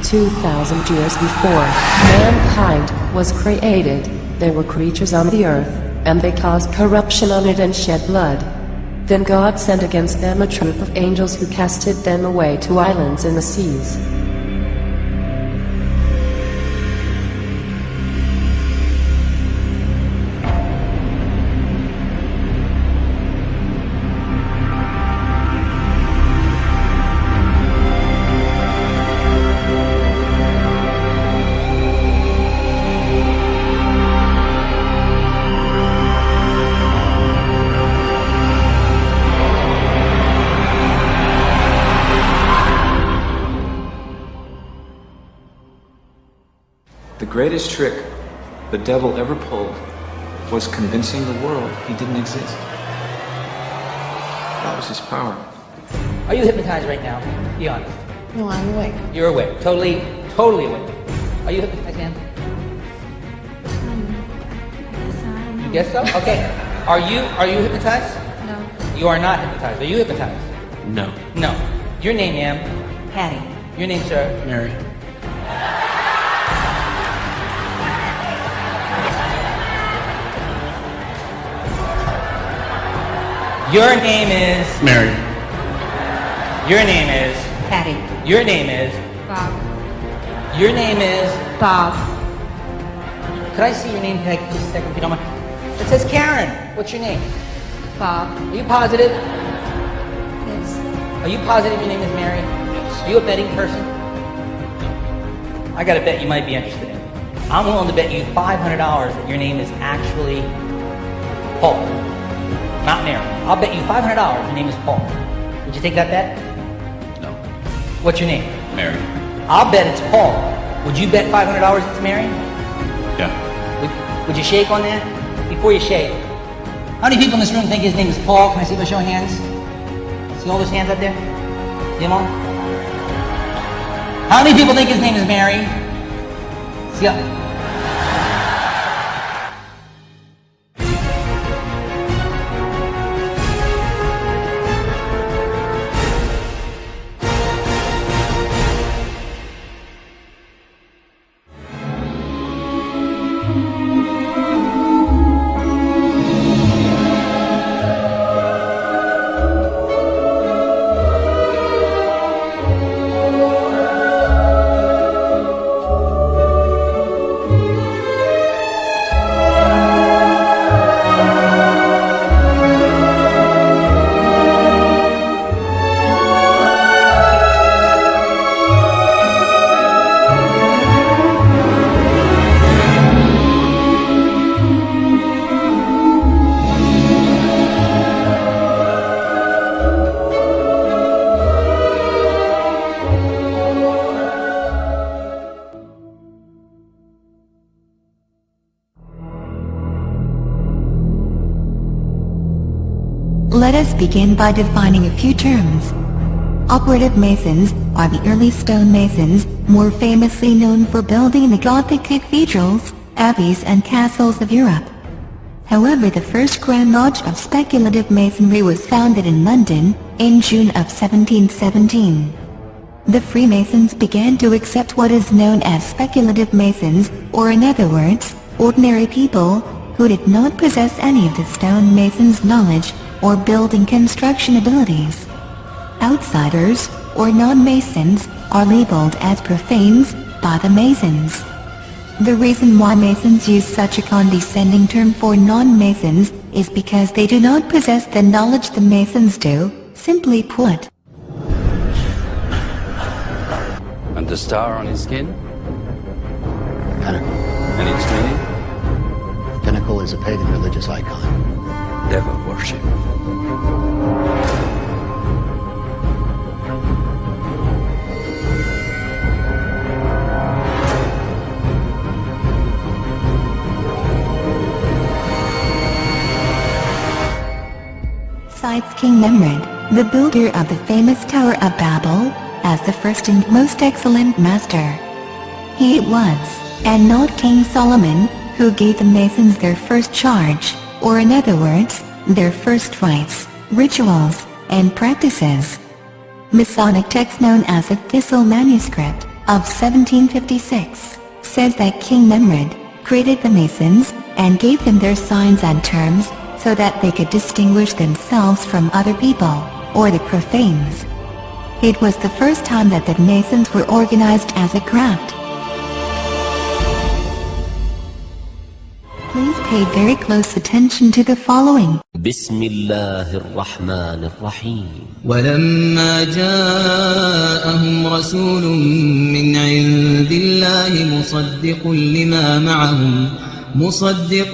2,000 years before mankind was created, there were creatures on the earth, and they caused corruption on it and shed blood. Then God sent against them a troop of angels who casted them away to islands in the seas. The greatest trick the devil ever pulled was convincing the world he didn't exist. That was his power. Are you hypnotized right now? Be honest. No, I'm awake. You're awake. Totally awake. Are you hypnotized, ma'am? You guess so? Okay. Are you hypnotized? No. You are not hypnotized. Are you hypnotized? No. No. Your name, ma'am? Patty. Your name, sir? Mary. Your name is... Mary. Your name is... Patty. Your name is... Bob. Your name is... Bob. Could I see your name tag just a second, if you don't mind? It says Karen. What's your name? Bob. Are you positive? Yes. Are you positive your name is Mary? Yes. Are you a betting person? I got a bet you might be interested in. I'm willing to bet you $500 that your name is actually Paul, not Mary. I'll bet you $500 your name is Paul. Would you take that bet? No. What's your name? Mary. I'll bet it's Paul. Would you bet $500 it's Mary? Yeah. Would you shake on that? Before you shake. How many people in this room think his name is Paul? Can I see by show of hands? See all those hands up there? See them all? How many people think his name is Mary? See up. Let us begin by defining a few terms. Operative Masons are the early stonemasons, more famously known for building the Gothic cathedrals, abbeys and castles of Europe. However, the first Grand Lodge of Speculative Masonry was founded in London, in June of 1717. The Freemasons began to accept what is known as Speculative Masons, or in other words, ordinary people, who did not possess any of the stonemasons' knowledge, or building construction abilities. Outsiders, or non-Masons, are labeled as profanes by the Masons. The reason why Masons use such a condescending term for non-Masons is because they do not possess the knowledge the Masons do, simply put. And the star on his skin? Pinnacle. And its meaning? The pinnacle is a pagan religious icon. Devil worship. Cites King Nimrod, the builder of the famous Tower of Babel, as the first and most excellent master. He it was, and not King Solomon, who gave the Masons their first charge, or in other words, their first rites, rituals, and practices. Masonic text known as the Thistle manuscript, of 1756 says that King Nemrod created the Masons and gave them their signs and terms so that they could distinguish themselves from other people, or the profanes. It was the first time that the Masons were organized as a craft. Please pay very close attention to the following. بسم الله الرحمن الرحيم. ولما جاءهم رسول من عند الله مصدق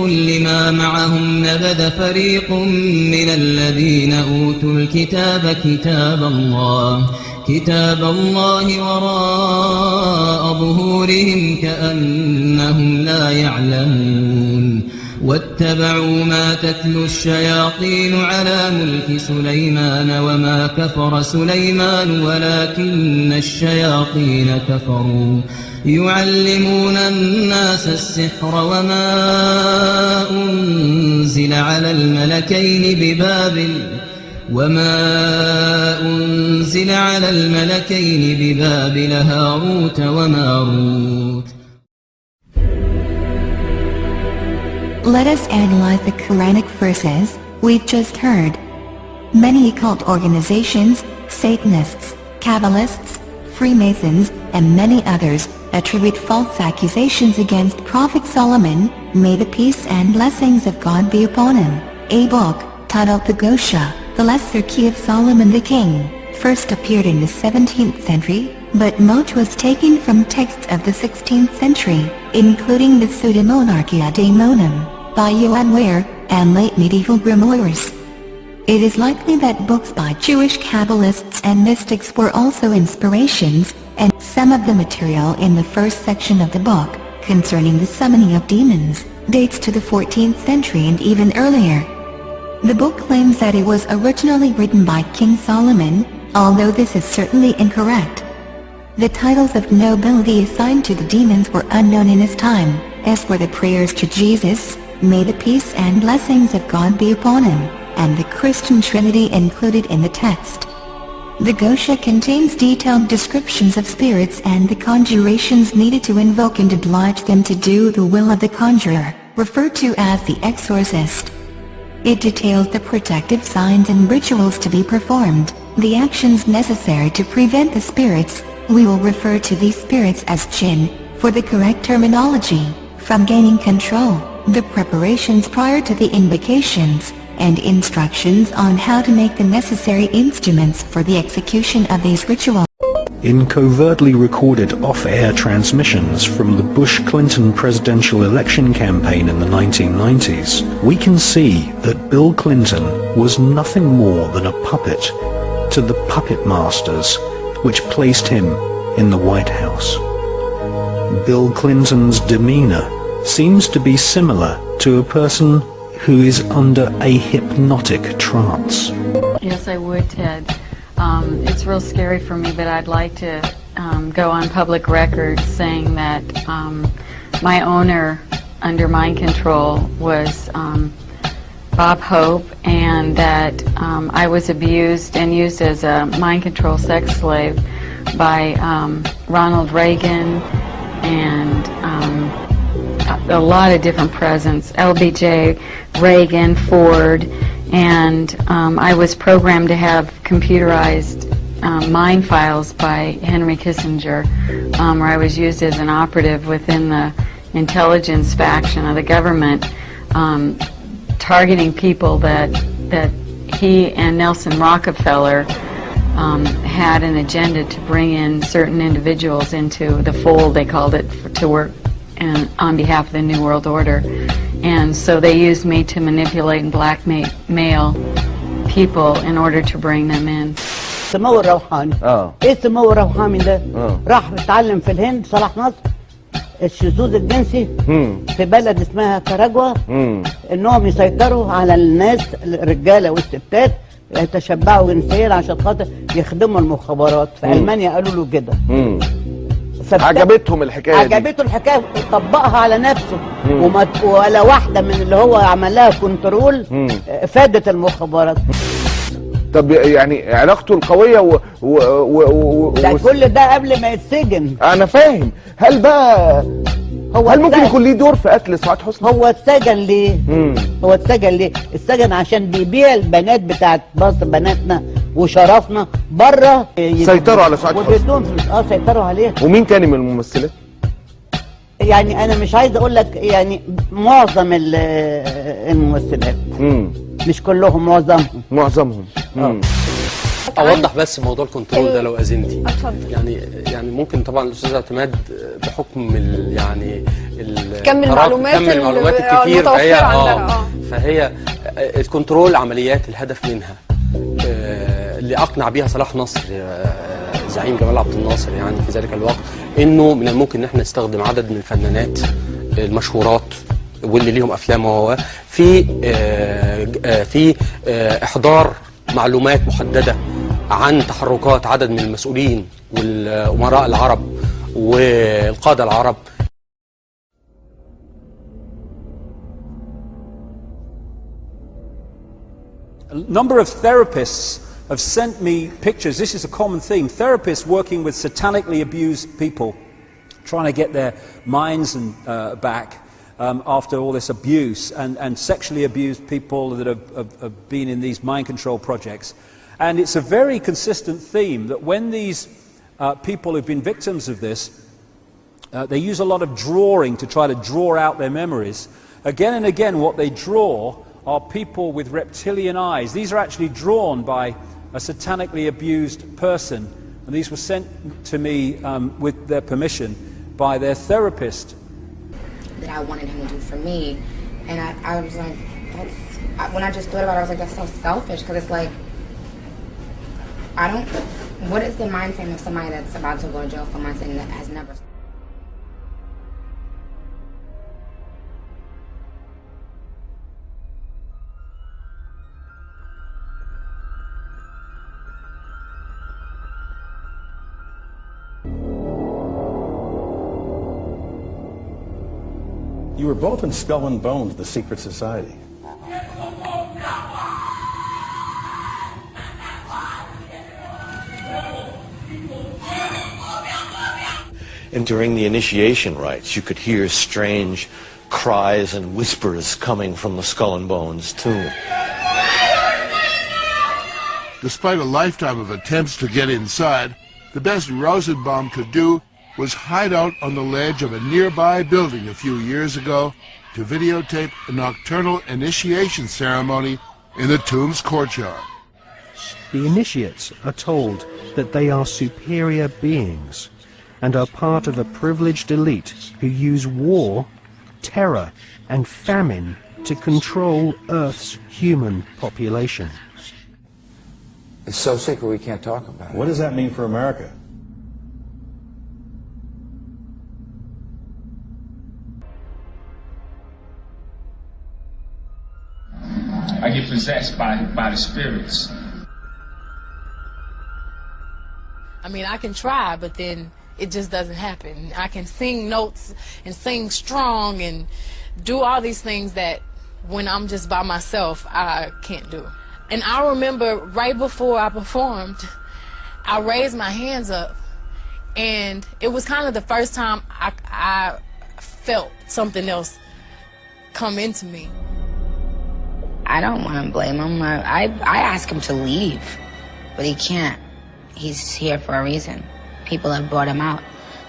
لما معهم نبذ فريق من الذين أوتوا الكتاب كتاب الله وراء ظهورهم كأنهم لا يعلمون واتبعوا ما تتلو الشياطين على ملك سليمان وما كفر سليمان ولكن الشياطين كفروا يعلمون الناس السحر وما أنزل على الملكين ببابل هاروت وماروت. Let us analyze the Quranic verses we've just heard. Many occult organizations, Satanists, Kabbalists, Freemasons, and many others attribute false accusations against Prophet Solomon, may the peace and blessings of God be upon him. A book, titled the Gosha, the Lesser Key of Solomon the King, first appeared in the 17th century, but much was taken from texts of the 16th century, including the Pseudemonarchia Daemonum, by Johann Weyer, and late medieval grimoires. It is likely that books by Jewish Kabbalists and mystics were also inspirations, and some of the material in the first section of the book, concerning the summoning of demons, dates to the 14th century and even earlier. The book claims that it was originally written by King Solomon, although this is certainly incorrect. The titles of nobility assigned to the demons were unknown in his time, as were the prayers to Jesus, may the peace and blessings of God be upon him, and the Christian Trinity included in the text. The Gosha contains detailed descriptions of spirits and the conjurations needed to invoke and oblige them to do the will of the conjurer, referred to as the exorcist. It details the protective signs and rituals to be performed, the actions necessary to prevent the spirits, we will refer to these spirits as jinn, for the correct terminology, from gaining control, the preparations prior to the invocations, and instructions on how to make the necessary instruments for the execution of these rituals. In covertly recorded off-air transmissions from the Bush-Clinton presidential election campaign in the 1990s, we can see that Bill Clinton was nothing more than a puppet to the puppet masters which placed him in the White House. Bill Clinton's demeanor seems to be similar to a person who is under a hypnotic trance. Yes, I would, Ted. It's real scary for me, but I'd like to go on public record saying that my owner under mind control was Bob Hope, and that I was abused and used as a mind control sex slave by Ronald Reagan and a lot of different presidents, LBJ, Reagan, Ford, and I was programmed to have computerized mind files by Henry Kissinger, where I was used as an operative within the intelligence faction of the government, targeting people that he and Nelson Rockefeller had an agenda to bring in certain individuals into the fold, they called it, to work on behalf of the New World Order. And so they used me to manipulate and blackmail people in order to bring them in. السمو الروحاني. ايه السمو الروحاني ده؟ راح اتعلم في الهند صلاح نصر الشذوذ الجنسي في بلد اسمها كاراجوا، انهم يسيطروا على الناس الرجاله والستات يتشبعوا جنسيا عشان خاطر يخدموا المخابرات. في المانيا قالوا له كده. عجبتهم الحكايه دي، عجبته الحكايه، طبقها على نفسه، ولا واحده من اللي هو عمل لها كنترول فادت المخابرات. طب يعني علاقته القويه ده كل ده قبل ما يتسجن. انا فاهم. هل بقى هل ممكن يكون ليه دور في قتل سعاد حسني؟ هو اتسجن ليه؟ هو اتسجن ليه؟ اتسجن عشان بيبيع البنات بتاعت مصر، بناتنا وشرفنا بره. سيطروا على سعاد حسني وبيدون فلوس. سيطروا عليها. ومين تاني من الممثلات؟ يعني انا مش عايز اقول لك يعني معظم الممثلات. مش كلهم، معظمهم. اوضح بس موضوع الكنترول ده لو اذنتي. يعني ممكن طبعا الاستاذ اعتماد بحكم كم المعلومات الكتير فهي عندنا. فهي الكنترول عمليات الهدف منها اللي اقنع بيها صلاح نصر زعيم جمال عبد الناصر يعني في ذلك الوقت انه من الممكن ان احنا نستخدم عدد من الفنانات المشهورات واللي ليهم افلام في احضار معلومات محدده عن تحركات عدد من المسؤولين والامراء العرب والقاده العرب. A number of therapists have sent me pictures. This is a common theme. Therapists working with satanically abused people, trying to get their minds back after all this abuse, and sexually abused people that have been in these mind control projects. And it's a very consistent theme that when these people who've been victims of this, they use a lot of drawing to try to draw out their memories. Again and again, what they draw are people with reptilian eyes. These are actually drawn by a satanically abused person, and these were sent to me with their permission by their therapist. That I wanted him to do for me, and I was like, when I just thought about it, I was like, that's so selfish, because it's like, what is the mind frame of somebody that's about to go to jail for something that has never... You were both in Skull and Bones, the secret society. And during the initiation rites, you could hear strange cries and whispers coming from the Skull and Bones tomb. Despite a lifetime of attempts to get inside, the best Rosenbaum could do was hide out on the ledge of a nearby building a few years ago to videotape a nocturnal initiation ceremony in the tomb's courtyard. The initiates are told that they are superior beings and are part of a privileged elite who use war, terror, and famine to control Earth's human population. It's so sacred we can't talk about it. What does that mean for America? I get possessed by the spirits. I mean, I can try, but then it just doesn't happen. I can sing notes and sing strong and do all these things that when I'm just by myself, I can't do. And I remember right before I performed, I raised my hands up, and it was kind of the first time I felt something else come into me. I don't want to blame him. I ask him to leave, but he can't. He's here for a reason. People have brought him out.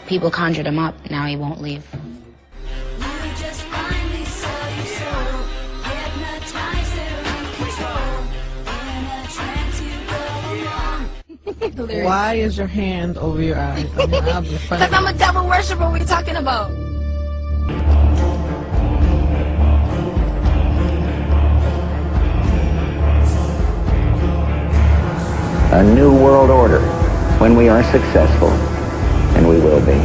People conjured him up. Now he won't leave. Why is your hand over your eyes? Because I'm a devil worshiper. What are you talking about? A new world order when we are successful, and we will be.